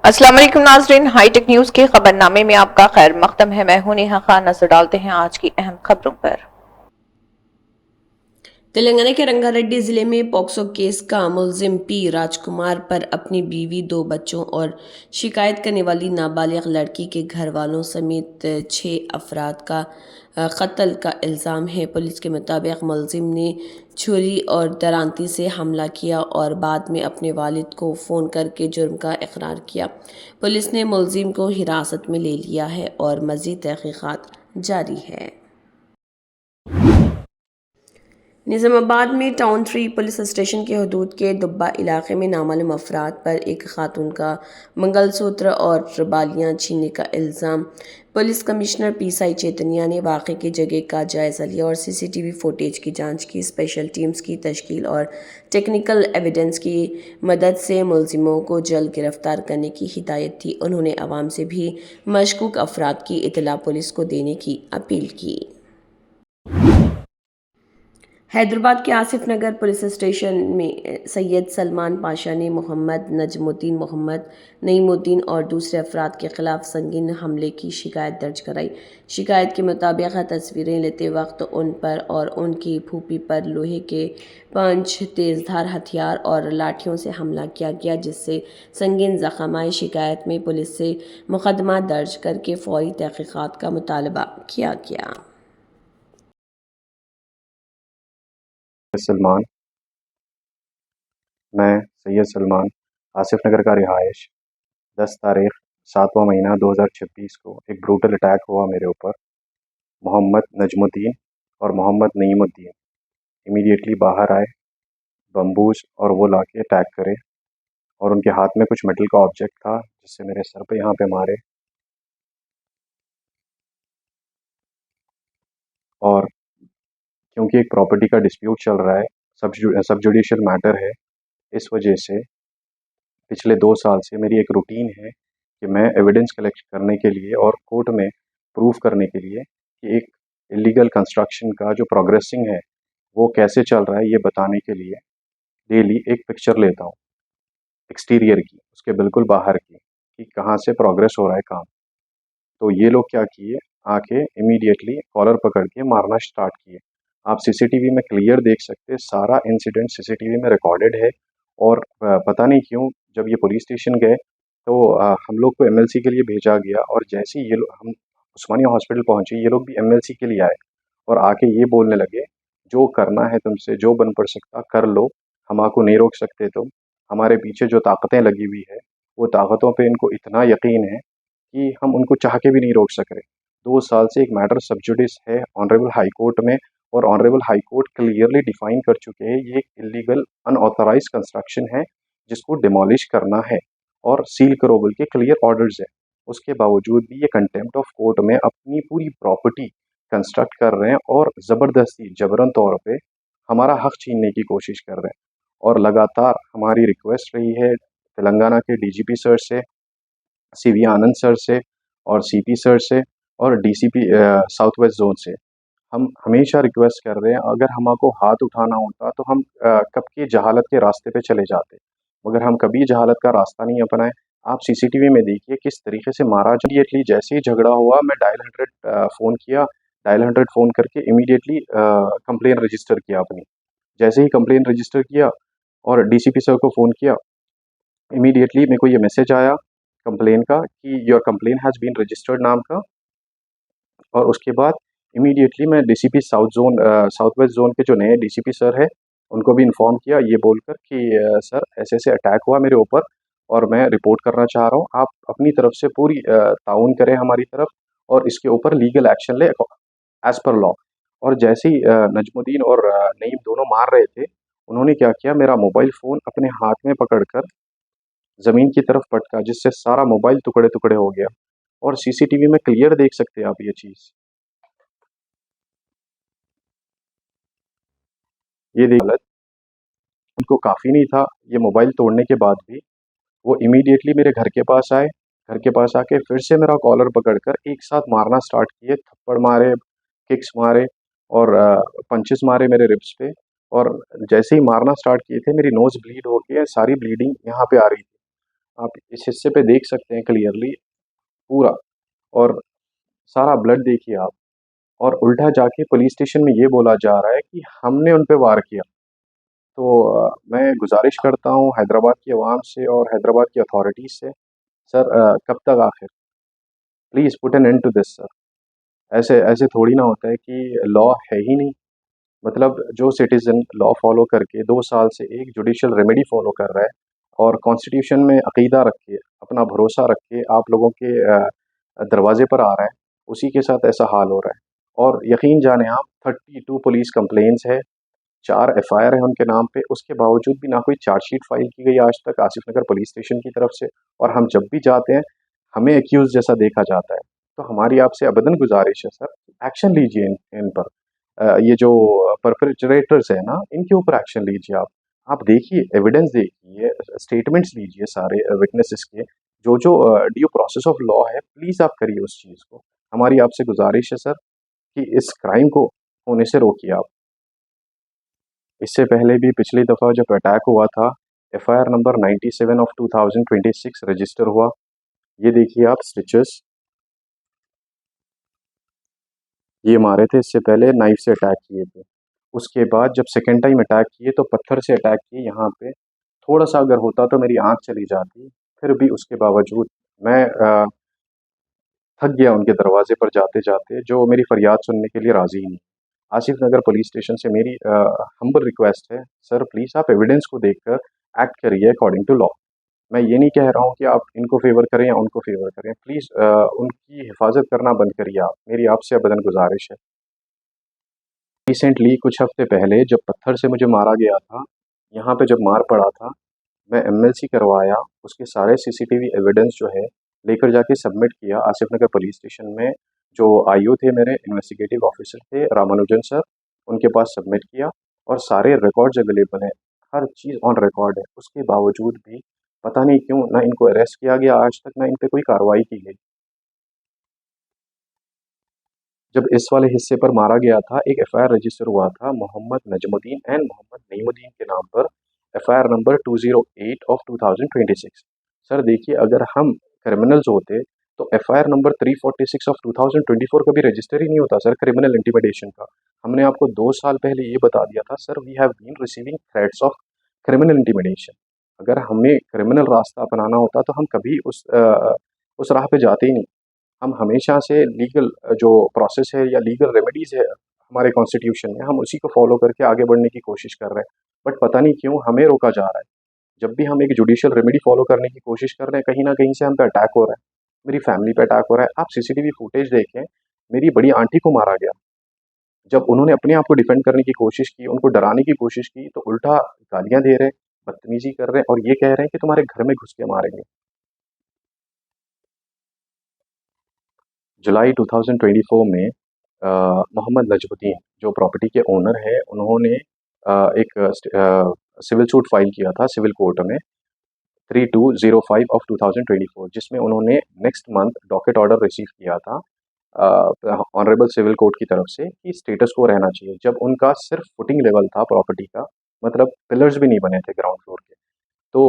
अस्सलाम वालेकुम नाज़रीन, हाईटेक न्यूज के खबरनामे में आपका खैर मकदम है। मैं हूं नेहा खान। नजर डालते हैं आज की अहम खबरों पर। तेलंगाना के रंगारेड्डी जिले में पॉक्सो केस का मुलजिम पी राजकुमार पर अपनी बीवी, 2 बच्चों और शिकायत करने वाली नाबालिग लड़की के घर वालों समेत 6 अफराद का कत्ल का इल्ज़ाम है। पुलिस के मुताबिक मुलजिम ने छुरी और दरांती से हमला किया और बाद में अपने वालिद को फ़ोन करके जुर्म का इकरार किया। पुलिस ने मुलजिम को हिरासत में ले लिया है और मज़ीद तहक़ीक़ात जारी है। निज़ामाबाद में टाउन 3 पुलिस स्टेशन के हदूद के दुब्बा इलाके में नामालूम अफराद पर एक खातून का मंगलसूत्र और बालियां छीनने का इल्ज़ाम। पुलिस कमिश्नर पीसाई चैतन्या ने वाक़े की जगह का जायज़ा लिया और सीसीटीवी फुटेज की जांच की। स्पेशल टीम्स की तश्कील और टेक्निकल एविडेंस की मदद से मुलजिमों को जल्द गिरफ्तार करने की हिदायत थी। उन्होंने आवाम से भी मशकूक अफराद की इत्तला पुलिस को देने की अपील की। हैदराबाद के आसिफ नगर पुलिस स्टेशन में सैयद सलमान पाशा ने मोहम्मद नजमुद्दीन, मोहम्मद नईमुद्दीन और दूसरे अफराद के खिलाफ संगीन हमले की शिकायत दर्ज कराई। शिकायत के मुताबिक तस्वीरें लेते वक्त उन पर और उनकी फूफी पर लोहे के 5 तेज़धार हथियार और लाठियों से हमला किया गया, जिससे संगीन जख्म आए। शिकायत में पुलिस से मुकदमा दर्ज करके फौरी तहक़ीक़ात का मुतालबा किया गया। सलमान मैं सैयद सलमान आसिफ नगर का रिहायश 10 तारीख 7वां महीना 2026 को एक ब्रूटल अटैक हुआ मेरे ऊपर। मोहम्मद नजमुद्दीन और मोहम्मद नईमुद्दीन इमीडिएटली बाहर आए, बम्बूज और वो लाके अटैक करे और उनके हाथ में कुछ मेटल का ऑब्जेक्ट था जिससे मेरे सर पे यहाँ पे मारे। और क्योंकि एक प्रॉपर्टी का डिस्प्यूट चल रहा है, सब जुडिशियल मैटर है, इस वजह से पिछले 2 साल से मेरी एक रूटीन है कि मैं एविडेंस कलेक्ट करने के लिए और कोर्ट में प्रूव करने के लिए कि एक इलीगल कंस्ट्रक्शन का जो प्रोग्रेसिंग है वो कैसे चल रहा है, ये बताने के लिए डेली एक पिक्चर लेता हूँ एक्सटीरियर की, उसके बिल्कुल बाहर की, कि कहाँ से प्रोग्रेस हो रहा है काम। तो ये लोग क्या किए, आके इमीडिएटली कॉलर पकड़ के मारना स्टार्ट किए। आप सीसीटीवी में क्लियर देख सकते हैं, सारा इंसिडेंट सीसीटीवी में रिकॉर्डेड है। और पता नहीं क्यों जब ये पुलिस स्टेशन गए तो हम लोग को एमएलसी के लिए भेजा गया और जैसे ही ये लोग हम उस्मानिया हॉस्पिटल पहुंचे, ये लोग भी एमएलसी के लिए आए और आके ये बोलने लगे, जो करना है तुमसे, जो बन पड़ सकता कर लो, हम आपको नहीं रोक सकते। तुम हमारे पीछे जो ताकतें लगी हुई है वो ताकतों पे इनको इतना यकीन है कि हम उनको चाह के भी नहीं रोक सक रहे। 2 साल से एक मैटर सब जुडिस है ऑनरेबल हाई कोर्ट में और honourable high court clearly define कर चुके हैं ये एक इलीगल अनऑथराइज कंस्ट्रक्शन है जिसको डिमोलिश करना है और सील करो बोल के क्लियर ऑर्डर्स है। उसके बावजूद भी ये कंटेम्प्ट ऑफ कोर्ट में अपनी पूरी प्रॉपर्टी कंस्ट्रक्ट कर रहे हैं और ज़बरदस्ती जबरन तौर पे हमारा हक छीनने की कोशिश कर रहे हैं। और लगातार हमारी रिक्वेस्ट रही है तेलंगाना के डीजीपी सर से, सीवी आनंद सर से और सीपी सर से और डीसीपी साउथ वेस्ट जोन से, हम हमेशा रिक्वेस्ट कर रहे हैं, अगर हमको हाथ उठाना होता तो हम कब की जहालत के रास्ते पे चले जाते, मगर हम कभी जहालत का रास्ता नहीं अपनाए। आप सीसीटीवी में देखिए किस तरीके से मारा। इमीडिएटली जैसे ही झगड़ा हुआ मैं डायल 100 फ़ोन किया, डायल 100 फ़ोन करके इमीडिएटली कंप्लेन रजिस्टर किया अपनी। जैसे ही कंप्लेन रजिस्टर किया और डीसीपी सर को फ़ोन किया, इमीडिएटली मेरे को ये मैसेज आया कंप्लेन का कि your complain has been registered नाम का। और उसके बाद इमीडिएटली मैं डीसीपी साउथ वेस्ट जोन के जो नए डीसीपी सर है उनको भी इन्फॉर्म किया ये बोलकर कि सर ऐसे ऐसे अटैक हुआ मेरे ऊपर और मैं रिपोर्ट करना चाह रहा हूँ, आप अपनी तरफ से पूरी ताउन करें हमारी तरफ और इसके ऊपर लीगल एक्शन ले एज पर लॉ। और जैसे ही नजमुद्दीन और नईम दोनों मार रहे थे, उन्होंने क्या किया, मेरा मोबाइल फ़ोन अपने हाथ में पकड़कर ज़मीन की तरफ पटका जिससे सारा मोबाइल टुकड़े टुकड़े हो गया। और सीसीटीवी में क्लियर देख सकते हैं आप ये चीज़। ये देख हालत उनको काफ़ी नहीं था ये मोबाइल तोड़ने के बाद भी, वो इमीडिएटली मेरे घर के पास आए। घर के पास आके फिर से मेरा कॉलर पकड़कर एक साथ मारना स्टार्ट किए, थप्पड़ मारे, किक्स मारे और पंचेस मारे मेरे रिब्स पे। और जैसे ही मारना स्टार्ट किए थे मेरी नोज़ ब्लीड हो के सारी ब्लीडिंग यहाँ पे आ रही थी। आप इस हिस्से पे देख सकते हैं क्लियरली पूरा, और सारा ब्लड देखिए आप। और उल्टा जाके पुलिस स्टेशन में ये बोला जा रहा है कि हमने उन पे वार किया। तो मैं गुज़ारिश करता हूँ हैदराबाद की आवाम से और हैदराबाद की अथॉरिटीज़ से, सर कब तक आखिर? Please put an end to this sir. ऐसे ऐसे थोड़ी ना होता है कि लॉ है ही नहीं। मतलब जो सिटीज़न लॉ फ़ॉलो करके 2 साल से एक जुडिशियल रेमेडी फ़ॉलो कर रहा है और कॉन्स्टिट्यूशन में अक़ीदा रख के, अपना भरोसा रख के आप लोगों के दरवाज़े पर आ रहा है, उसी के साथ ऐसा हाल हो रहा है। और यकीन जानें आप, 32 पुलिस कंप्लेंट्स है, 4 एफआईआर है उनके नाम पे, उसके बावजूद भी ना कोई चार्जशीट फाइल की गई आज तक आसिफ नगर पुलिस स्टेशन की तरफ से। और हम जब भी जाते हैं, हमें एक्यूज़ जैसा देखा जाता है। तो हमारी आपसे अबदन गुज़ारिश है सर, एक्शन लीजिए इन पर। ये जो परपेट्रेटर्स हैं ना, इनके ऊपर एक्शन लीजिए आप। आप देखिए, एविडेंस देखिए, स्टेटमेंट्स लीजिए सारे विटनेसेस के। जो ड्यू प्रोसेस ऑफ लॉ है, प्लीज़ आप करिए उस चीज़ को। हमारी आपसे गुज़ारिश है सर कि इस क्राइम को होने से रोकिए आप। इससे पहले भी पिछली दफ़ा जब अटैक हुआ था, एफआईआर नंबर 97 ऑफ 2026 रजिस्टर हुआ। ये देखिए आप स्टिचेस, ये मारे थे इससे पहले, नाइफ से अटैक किए थे। उसके बाद जब सेकंड टाइम अटैक किए तो पत्थर से अटैक किए यहाँ पे। थोड़ा-सा अगर होता तो मेरी आँख चली जाती, फिर भी उसके बावजूद मैं थक गया उनके दरवाज़े पर जाते-जाते, जो मेरी फ़रियाद सुनने के लिए राज़ी ही नहीं। आसिफ नगर पुलिस स्टेशन से मेरी हम्बल रिक्वेस्ट है, सर प्लीज़ आप एविडेंस को देखकर एक्ट करिए अकॉर्डिंग टू लॉ। मैं ये नहीं कह रहा हूँ कि आप इनको फ़ेवर करें या उनको फ़ेवर करें। प्लीज़ उनकी हिफाज़त करना बंद करिए आप, मेरी आपसे अबदन गुज़ारिश है। रिसेंटली कुछ हफ़्ते पहले जब पत्थर से मुझे मारा गया था, यहाँ पे जब मार पड़ा था, मैं एमएलसी करवाया, उसके सारे सीसीटीवी एविडेंस जो है लेकर जाके सबमिट किया आसिफ नगर पुलिस स्टेशन में। जो आईओ थे मेरे, इन्वेस्टिगेटिव ऑफिसर थे रामानुजन सर, उनके पास सबमिट किया और सारे रिकॉर्ड्स अवेलेबल हैं, हर चीज़ ऑन रिकॉर्ड है। उसके बावजूद भी पता नहीं क्यों ना इनको अरेस्ट किया गया आज तक, ना इन पे कोई कार्रवाई की गई। जब इस वाले हिस्से पर मारा गया था, एक एफआईआर रजिस्टर हुआ था मोहम्मद नजमुद्दीन एंड मोहम्मद नईमुद्दीन के नाम पर, एफआईआर नंबर 208 ऑफ 2026। सर देखिए, अगर हम क्रिमिनल्स होते तो एफआईआर नंबर 346 ऑफ 2024 का भी रजिस्टर ही नहीं होता सर, क्रिमिनल इंटिमिडेशन का। हमने आपको 2 साल पहले ये बता दिया था sir, we have been receiving threats of criminal intimidation. अगर हमें क्रिमिनल रास्ता अपनाना होता तो हम कभी उस राह पे जाते ही नहीं। हम हमेशा से लीगल जो प्रोसेस है या लीगल रेमेडीज़ है हमारे कॉन्स्टिट्यूशन में, हम उसी को फॉलो करके आगे बढ़ने की कोशिश कर रहे हैं। बट पता नहीं क्यों हमें रोका जा रहा है। जब भी हम एक जुडिशियल रेमेडी फॉलो करने की कोशिश कर रहे हैं, कहीं न कहीं से हम पे अटैक हो रहा है। मेरी फैमिली पे अटैक हो रहा है। आप सीसीटीवी फुटेज देखें, मेरी बड़ी आंटी को मारा गया। जब उन्होंने अपने आप को डिफेंड करने की कोशिश की, उनको डराने की कोशिश की, तो उल्टा गालियाँ दे रहे हैं, बदतमीज़ी कर रहे हैं और ये कह रहे हैं कि तुम्हारे घर में घुस के मारेंगे। जुलाई 2024 में मोहम्मद नजमुद्दीन जो प्रॉपर्टी के ओनर हैं, उन्होंने एक सिविल सूट फाइल किया था सिविल कोर्ट में 3205 ऑफ 2024, जिसमें उन्होंने next month docket order receive किया था ऑनरेबल सिविल कोर्ट की तरफ से कि स्टेटस को रहना चाहिए। जब उनका सिर्फ फुटिंग लेवल था प्रॉपर्टी का, मतलब पिलर्स भी नहीं बने थे ग्राउंड फ्लोर के। तो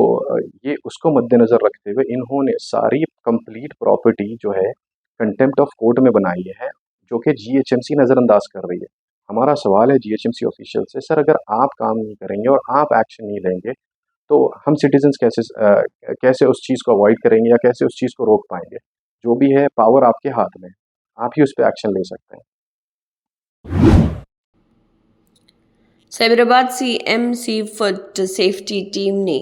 ये उसको मद्देनज़र रखते हुए इन्होंने सारी कंप्लीट प्रॉपर्टी जो है कंटेम्प्ट ऑफ कोर्ट में बनाई है, जो कि जीएचएमसी नज़रअंदाज कर रही है। हमारा सवाल है जीएचएमसी ऑफिशियल से, सर अगर आप काम नहीं करेंगे और आप एक्शन नहीं लेंगे, तो हम सिटीजन्स कैसे उस चीज़ को अवॉइड करेंगे या कैसे उस चीज़ को रोक पाएँगे? जो भी है पावर आपके हाथ में है, आप ही उस पे एक्शन ले सकते हैं। Cyberabad CMC food safety team ने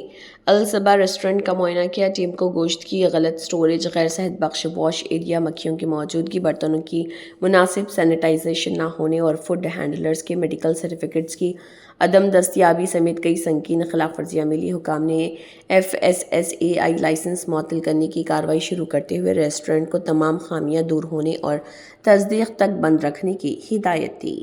अलसबा रेस्टोरेंट का मुआयना किया। टीम को गोश्त की गलत स्टोरेज, गैर सेहत बख्श वॉश एरिया, मक्खियों की मौजूदगी, बर्तनों की मुनासिब सैनिटाइजेशन ना होने और फूड हैंडलर्स के मेडिकल सर्टिफिकेट्स की अदम दस्तियाबी समेत कई संगीन खिलाफ वर्जियाँ मिली। हुकाम ने FSSAI लाइसेंस मुअत्तल करने की कार्रवाई शुरू करते हुए रेस्टोरेंट को तमाम खामियाँ दूर होने और तस्दीक तक बंद रखने की हिदायत दी।